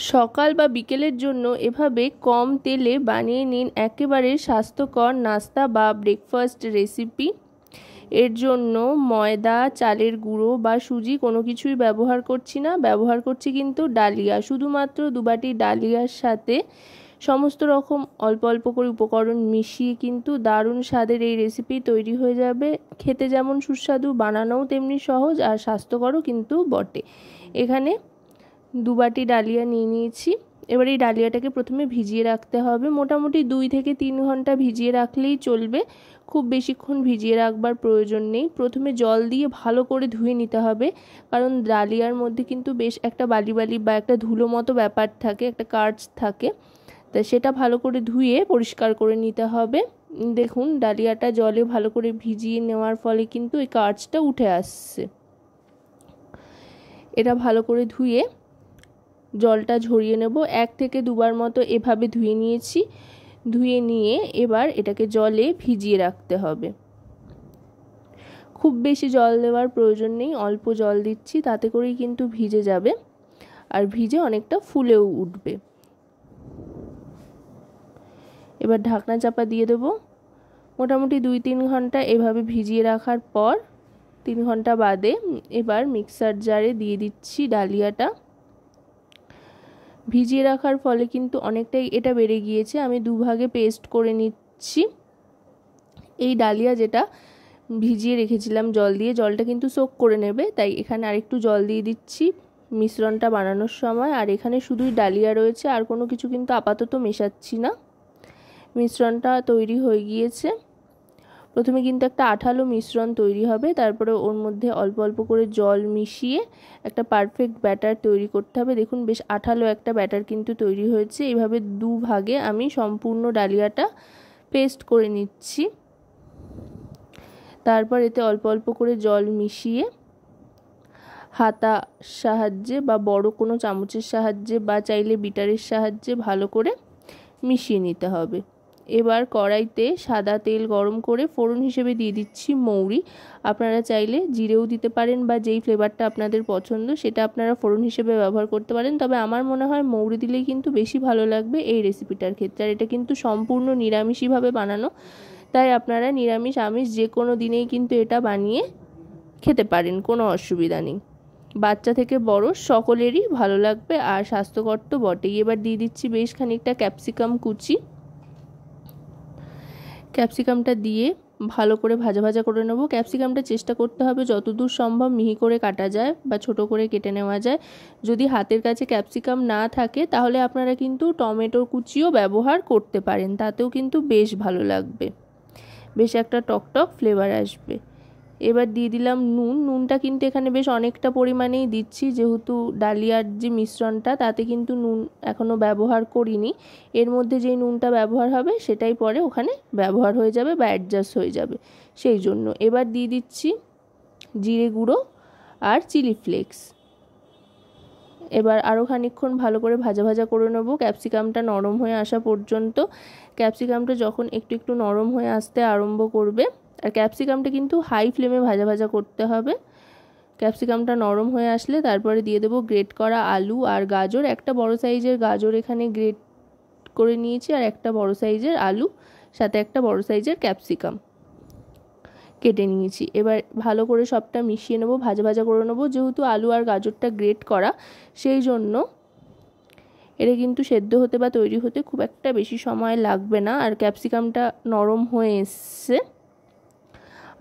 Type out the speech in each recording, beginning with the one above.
সকাল বা বিকেলের জন্য এভাবে কম তেলে বানিয়ে নিন একেবারে স্বাস্থ্যকর নাস্তা বা ব্রেকফাস্ট রেসিপি। এর জন্য ময়দা, চালের গুঁড়ো বা সুজি কোনো কিছুই ব্যবহার করছি না, ব্যবহার করছি কিন্তু ডালিয়া। শুধুমাত্র 2 বাটি ডালিয়ার সাথে সমস্ত রকম অল্প অল্প করে উপকরণ মিশিয়ে কিন্তু দারুণ স্বাদের এই রেসিপি তৈরি হয়ে যাবে। খেতে যেমন সুস্বাদু, বানানোও তেমনি সহজ আর স্বাস্থ্যকরও কিন্তু বটে। এখানে 2 বাটি ডালিয়া নিয়ে নিয়েছি। এবার এই ডালিয়াটাকে প্রথমে ভিজিয়ে রাখতে হবে। মোটামুটি 2 থেকে 3 ঘন্টা ভিজিয়ে রাখলেই চলবে, খুব বেশিক্ষণ ভিজিয়ে রাখবার প্রয়োজন নেই। প্রথমে জল দিয়ে ভালো করে ধুয়ে নিতে হবে, কারণ ডালিয়ার মধ্যে কিন্তু বেশ একটা বালি বালি বা একটা ধুলো মতো ব্যাপার থাকে, একটা কার্চ থাকে, তা সেটা ভালো করে ধুয়ে পরিষ্কার করে নিতে হবে। দেখুন ডালিয়াটা জলে ভালো করে ভিজিয়ে নেওয়ার ফলে কিন্তু এই কার্চটা উঠে আসছে। এটা ভালো করে ধুয়ে জলটা ঝরিয়ে নেব। 1 থেকে 2 বার মতো এভাবে ধুয়ে নিয়েছি। ধুয়ে নিয়ে এবার এটাকে জলে ভিজিয়ে রাখতে হবে। খুব বেশি জল দেওয়ার প্রয়োজন নেই, অল্প জল দিচ্ছি, তাতে করেই কিন্তু ভিজে যাবে আর ভিজে অনেকটা ফুলেও উঠবে। এবার ঢাকনা চাপা দিয়ে দেব। মোটামুটি 2-3 ঘন্টা এভাবে ভিজিয়ে রাখার পর 3 ঘন্টা বাদে এবার মিক্সার জারে দিয়ে দিচ্ছি ডালিয়াটা। ভিজিয়ে রাখার ফলে কিন্তু অনেকটাই এটা বেড়ে গিয়েছে। আমি 2 ভাগে পেস্ট করে নিচ্ছি। এই ডালিয়া যেটা ভিজিয়ে রেখেছিলাম জল দিয়ে, জলটা কিন্তু সোক করে নেবে, তাই এখানে আরেকটু জল দিয়ে দিচ্ছি মিশ্রণটা বানানোর সময়। আর এখানে শুধুই ডালিয়া রয়েছে, আর কোনো কিছু কিন্তু আপাতত মেশাচ্ছি না। মিশ্রণটা তৈরি হয়ে গিয়েছে। প্রথমে কিন্তু একটা আঠালো মিশ্রণ তৈরি হবে, তারপরে ওর মধ্যে অল্প অল্প করে জল মিশিয়ে একটা পারফেক্ট ব্যাটার তৈরি করতে হবে। দেখুন বেশ আঠালো একটা ব্যাটার কিন্তু তৈরি হয়েছে। এইভাবে 2 ভাগে আমি সম্পূর্ণ ডালিয়াটা পেস্ট করে নিচ্ছি। তারপর এতে অল্প অল্প করে জল মিশিয়ে হাতা সাহায্যে বা বড় কোনো চামচের সাহায্যে বা চাইলে বিটারের সাহায্যে ভালো করে মিশিয়ে নিতে হবে। এবার কড়াইতে সাদা তেল গরম করে ফোড়ন হিসেবে দিয়ে দিচ্ছি মৌরি। আপনারা চাইলে জিরেও দিতে পারেন বা যেই ফ্লেভারটা আপনাদের পছন্দ সেটা আপনারা ফোড়ন হিসেবে ব্যবহার করতে পারেন, তবে আমার মনে হয় মৌরি দিলেই কিন্তু বেশি ভালো লাগবে এই রেসিপিটার ক্ষেত্রে। আর এটা কিন্তু সম্পূর্ণ নিরামিষিভাবে বানানো, তাই আপনারা নিরামিষ আমিষ যে কোনো দিনেই কিন্তু এটা বানিয়ে খেতে পারেন, কোনো অসুবিধা নেই। বাচ্চা থেকে বড় সকলেরই ভালো লাগবে আর স্বাস্থ্যকর তো বটেই। এবার দিয়ে দিচ্ছি বেশ খানিকটা ক্যাপসিকাম কুচি। ক্যাপসিকামটা দিয়ে ভালো করে ভাজা ভাজা করে নেব। ক্যাপসিকামটা চেষ্টা করতে হবে যতদূর সম্ভব মিহি করে কাটা যায় বা ছোট করে কেটে নেওয়া যায়। যদি হাতের কাছে ক্যাপসিকাম না থাকে তাহলে আপনারা কিন্তু টমেটোর কুচিও ব্যবহার করতে পারেন, তাতেও কিন্তু বেশ ভালো লাগবে, বেশ একটা টকটক ফ্লেভার আসবে। এবার দিয়ে দিলাম নুন। নুনটা কিন্তু এখানে বেশ অনেকটা পরিমাণেই দিচ্ছি, যেহেতু ডালিয়ার যে মিশ্রণটা তাতে কিন্তু নুন এখনও ব্যবহার করিনি। এর মধ্যে যেই নুনটা ব্যবহার হবে সেটাই পরে ওখানে ব্যবহার হয়ে যাবে বা অ্যাডজাস্ট হয়ে যাবে, সেই জন্য। এবার দিয়ে দিচ্ছি জিরে গুঁড়ো আর চিলি ফ্লেক্স। এবার আরও খানিকক্ষণ ভালো করে ভাজা ভাজা করে নেব ক্যাপসিকামটা নরম হয়ে আসা পর্যন্ত। ক্যাপসিকামটা যখন একটু একটু নরম হয়ে আসতে আরম্ভ করবে, আর ক্যাপসিকামটা কিন্তু হাই ফ্লেমে ভাজা ভাজা করতে হবে। ক্যাপসিকামটা নরম হয়ে আসলে তারপরে দিয়ে দেবো গ্রেট করা আলু আর গাজর। একটা বড় সাইজের গাজর এখানে গ্রেট করে নিয়েছি আর একটা বড় সাইজের আলু, সাথে একটা বড় সাইজের ক্যাপসিকাম কেটে নিয়েছি। এবার ভালো করে সবটা মিশিয়ে নেবো, ভাজা ভাজা করে নেবো। যেহেতু আলু আর গাজরটা গ্রেট করা, সেই জন্য এটা কিন্তু সেদ্ধ হতে বা তৈরি হতে খুব একটা বেশি সময় লাগবে না। আর ক্যাপসিকামটা নরম হয়ে এসছে।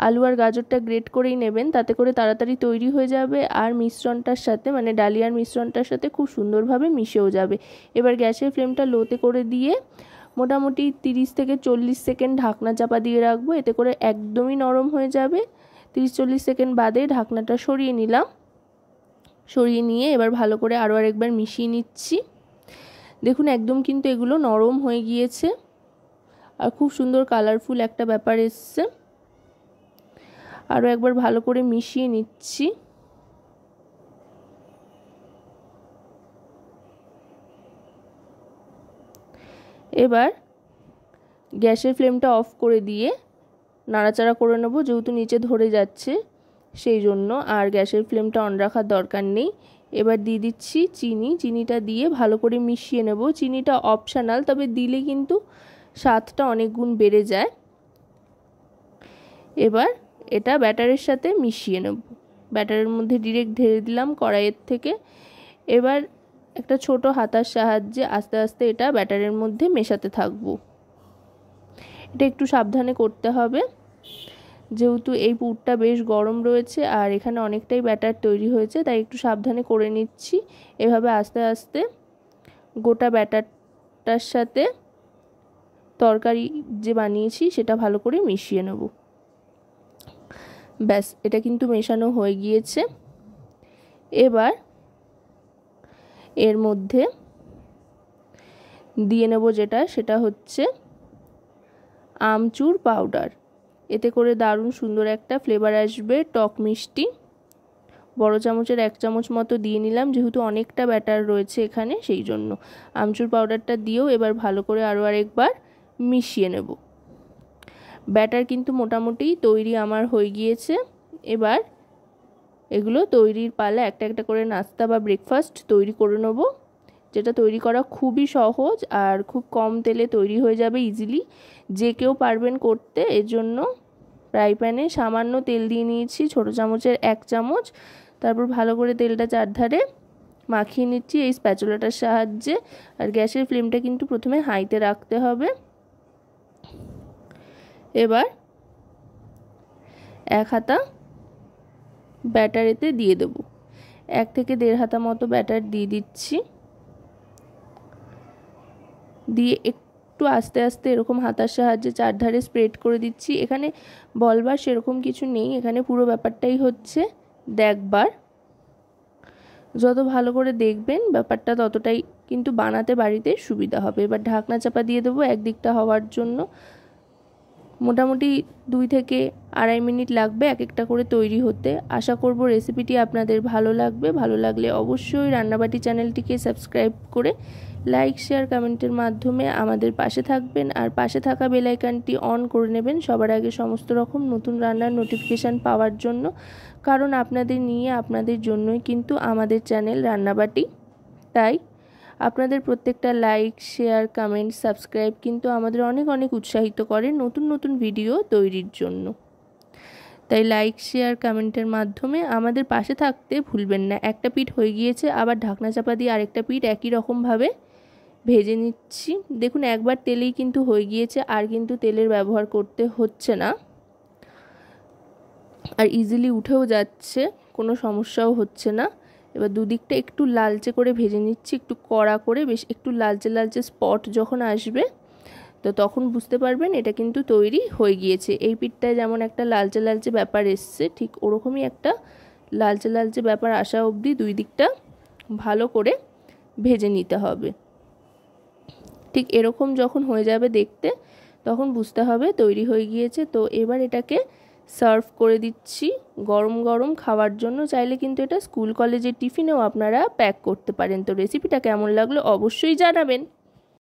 আলু আর গাজরটা গ্রেট করেই নেবেন, তাতে করে তাড়াতাড়ি তৈরি হয়ে যাবে আর মিশ্রণটার সাথে মানে ডালিয়ার মিশ্রণটার সাথে খুব সুন্দরভাবে মিশেও যাবে। এবার গ্যাসের ফ্লেমটা লোতে করে দিয়ে মোটামুটি 30 থেকে 40 সেকেন্ড ঢাকনা চাপা দিয়ে রাখবো, এতে করে একদমই নরম হয়ে যাবে। 30-40 সেকেন্ড বাদে ঢাকনাটা সরিয়ে নিলাম। সরিয়ে নিয়ে এবার ভালো করে আরও আরেকবার মিশিয়ে নিচ্ছি। দেখুন একদম কিন্তু এগুলো নরম হয়ে গিয়েছে আর খুব সুন্দর কালারফুল একটা ব্যাপার এসছে। আরও একবার ভালো করে মিশিয়ে নিচ্ছি। এবার গ্যাসের ফ্লেমটা অফ করে দিয়ে নাড়াচাড়া করে নেব, যেহেতু নিচে ধরে যাচ্ছে সেই জন্য। আর গ্যাসের ফ্লেমটা অন রাখার দরকার নেই। এবার দিয়ে দিচ্ছি চিনি। চিনিটা দিয়ে ভালো করে মিশিয়ে নেব। চিনিটা অপশনাল, তবে দিলে কিন্তু স্বাদটা অনেক গুণ বেড়ে যায়। এবার এটা ব্যাটারের সাথে মিশিয়ে নেব। ব্যাটারের মধ্যে ডিরেক্ট ঢেলে দিলাম কড়াইয়ের থেকে। এবার একটা ছোট হাতার সাহায্যে আস্তে আস্তে এটা ব্যাটারের মধ্যে মেশাতে থাকবো। এটা একটু সাবধানে করতে হবে, যেহেতু এই পুরটা বেশ গরম রয়েছে আর এখানে অনেকটাই ব্যাটার তৈরি হয়েছে, তাই একটু সাবধানে করে নিচ্ছি। এভাবে আস্তে আস্তে গোটা ব্যাটারটার সাথে তরকারি যে বানিয়েছি সেটা ভালো করে মিশিয়ে নেব। ব্যাস, এটা কিন্তু মেশানো হয়ে গিয়েছে। এবার এর মধ্যে দিয়ে নেব সেটা হচ্ছে আমচুর পাউডার। এতে করে দারুণ সুন্দর একটা ফ্লেভার আসবে, টক মিষ্টি। বড় চামচের 1 চামচ মতো দিয়ে নিলাম, যেহেতু অনেকটা ব্যাটার রয়েছে এখানে, সেই জন্য আমচুর পাউডারটা দিয়েও এবার ভালো করে আরও আরেকবার মিশিয়ে নেব। ব্যাটার কিন্তু মোটামুটি তৈরি আমার হয়ে গিয়েছে। এবার এগুলো তৈরির পালা, একটা একটা করে নাস্তা বা ব্রেকফাস্ট তৈরি করে নেব, যেটা তৈরি করা খুবই সহজ আর খুব কম তেলে তৈরি হয়ে যাবে ইজিলি। যে কেউ পারবেন করতে। এর জন্য ফ্রাই প্যানে সামান্য তেল দিয়ে নিয়েছি, ছোটো চামচের 1 চামচ। তারপর ভালো করে তেলটা চারধারে মাখিয়ে নিচ্ছি এই স্প্যাচুলাটার সাহায্যে। আর গ্যাসের ফ্লেমটা কিন্তু প্রথমে হাইতে রাখতে হবে। এবার 1 হাতা ব্যাটার এতে দিয়ে দেব। 1 থেকে 1.5 হাতা মতো ব্যাটার দিয়ে দিচ্ছি। দিয়ে একটু আস্তে আস্তে এরকম হাতার সাহায্যে চারধারে স্প্রেড করে দিচ্ছি। এখানে বলবার সেরকম কিছু নেই, এখানে পুরো ব্যাপারটাই হচ্ছে দেখবার। যত ভালো করে দেখবেন ব্যাপারটা ততটাই কিন্তু বানাতে বাড়িতে সুবিধা হবে। এবার ঢাকনা চাপা দিয়ে দেবো একদিকটা হওয়ার জন্য। মোটামুটি 2 থেকে 2.5 মিনিট লাগবে এক একটা করে তৈরি হতে। আশা করব রেসিপিটি আপনাদের ভালো লাগবে। ভালো লাগলে অবশ্যই রান্নাবাটি চ্যানেলটিকে সাবস্ক্রাইব করে লাইক শেয়ার কমেন্টের মাধ্যমে আমাদের পাশে থাকবেন। আর পাশে থাকা বেল আইকনটি অন করে নেবেন সবার আগে সমস্ত রকম নতুন রান্নার নোটিফিকেশান পাওয়ার জন্য। কারণ আপনাদের নিয়ে, আপনাদের জন্যই কিন্তু আমাদের চ্যানেল রান্নাবাটি। তাই আপনাদের প্রত্যেকটা লাইক শেয়ার কমেন্ট সাবস্ক্রাইব কিন্তু আমাদের অনেক অনেক উৎসাহিত করে নতুন নতুন ভিডিও তৈরির জন্য। তাই লাইক শেয়ার কমেন্টের মাধ্যমে আমাদের পাশে থাকতে ভুলবেন না। একটা পিঠ হয়ে গিয়েছে, আবার ঢাকনা চাপা দিয়ে আরেকটা পিঠ একই রকমভাবে ভেজে নিচ্ছি। দেখুন একবার তেলেই কিন্তু হয়ে গিয়েছে, আর কিন্তু তেলের ব্যবহার করতে হচ্ছে না, আর ইজিলি উঠেও যাচ্ছে, কোনো সমস্যাও হচ্ছে না। এবার দুদিকটা একটু লালচে করে ভেজে নিচ্ছি, একটু কড়া করে, বেশ একটু লালচে লালচে স্পট যখন আসবে তো তখন বুঝতে পারবেন এটা কিন্তু তৈরি হয়ে গিয়েছে। এই পিঠটায় যেমন একটা লালচে লালচে ব্যাপার এসছে, ঠিক ওরকমই একটা লালচে লালচে ব্যাপার আসা অবধি দুই দিকটা ভালো করে ভেজে নিতে হবে। ঠিক এরকম যখন হয়ে যাবে দেখতে, তখন বুঝতে হবে তৈরি হয়ে গিয়েছে। তো এবার এটাকে সার্ভ করে দিচ্ছি গরম গরম খাওয়ার জন্য। চাইলে কিন্তু এটা স্কুল কলেজের টিফিনেও আপনারা প্যাক করতে পারেন। তো রেসিপিটা কেমন লাগলো অবশ্যই জানাবেন।